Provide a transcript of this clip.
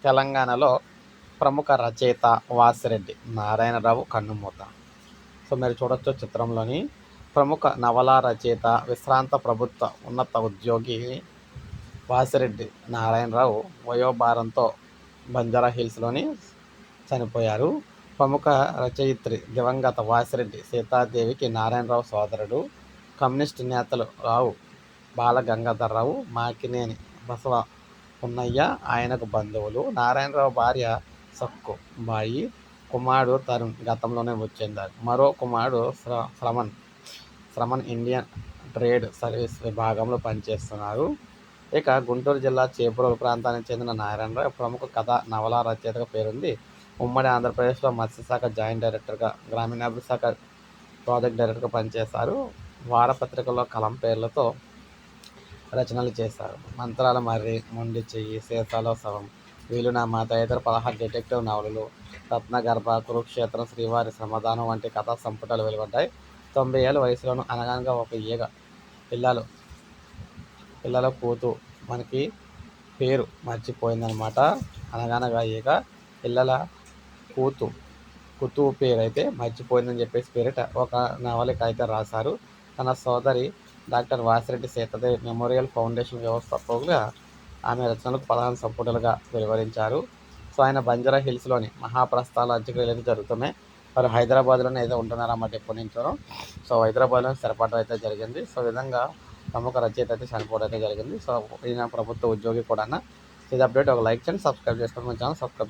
తెలంగాణలో ప్రముఖ రచయిత వాసిరెడ్డి నారాయణరావు కన్నుమూత. సో మీరు చూడొచ్చు చిత్రంలోని ప్రముఖ నవలా రచయిత, విశ్రాంత ప్రభుత్వ ఉన్నత ఉద్యోగి వాసిరెడ్డి నారాయణరావు వయోభారంతో బంజారా హిల్స్లోని చనిపోయారు. ప్రముఖ రచయిత్రి దివంగత వాసిరెడ్డి సీతాదేవికి నారాయణరావు సోదరుడు. కమ్యూనిస్టు నేతలు రావు బాలగంగాధరరావు, మాకినేని బసవ పున్నయ్య ఆయనకు బంధువులు. నారాయణరావు భార్య సక్కు బాయి, కుమారుడు తరుణ్ గతంలోనే మృతి చెందారు. మరో కుమారుడు శ్రమణ్ ఇండియన్ ట్రేడ్ సర్వీస్ విభాగంలో పనిచేస్తున్నారు. ఇక గుంటూరు జిల్లా చేబ్రోలు ప్రాంతానికి చెందిన నారాయణరావు ప్రముఖ కథ, నవలా రచయితగా పేరుంది. ఉమ్మడి ఆంధ్రప్రదేశ్లో మత్స్యశాఖ జాయింట్ డైరెక్టర్గా, గ్రామీణాభివృద్ధి శాఖ ప్రాజెక్ట్ డైరెక్టర్గా పనిచేశారు. వారపత్రికల్లో కలం పేర్లతో రచనలు చేశారు. మంత్రాల మర్రి, మొండి చెయ్యి, సీసాలో శవం, వీలునామా తదితర 16 డిటెక్టివ్ నవలలు, రత్నగర్భ, కురుక్షేత్రం, శ్రీవారి శ్రమదానం వంటి కథా సంపుటాలు వెలువడ్డాయి. 90 ఏళ్ల వయసులోనూ అనగనగా ఒక ఈగ పిల్లలో కూతు మనకి పేరు మర్చిపోయిందనమాట. అనగనగా ఈగ పిల్లల కుతు పేరు అయితే మర్చిపోయిందని చెప్పేసి పేరిట ఒక నవలిక అయితే రాశారు. తన సోదరి doctor Vasireddy Sitadevi memorial foundation వ్యవస్థాపకులుగా ఆమె రచనలకు 16 సంపుటాలుగా వెలువరించారు. సో ఆయన బంజారా హిల్స్లోని మహాప్రస్థాల అంత్యక్రియలు అయితే జరుగుతున్నాయి. వారు హైదరాబాద్లోనే అయితే ఉంటున్నారన్నమాట ఎప్పటి నుంచో. సో హైదరాబాద్లో స్థిరపడడం అయితే జరిగింది. సో ఈ విధంగా ప్రముఖ రచయిత అయితే చనిపోవడం అయితే జరిగింది. సో ఈయన ప్రభుత్వ ఉద్యోగి కూడా. ఇది అప్డేట్ ఒక లైక్ చేయండి, సబ్స్క్రైబ్ చేసుకోండి, మన ఛానల్ సబ్స్క్రైబ్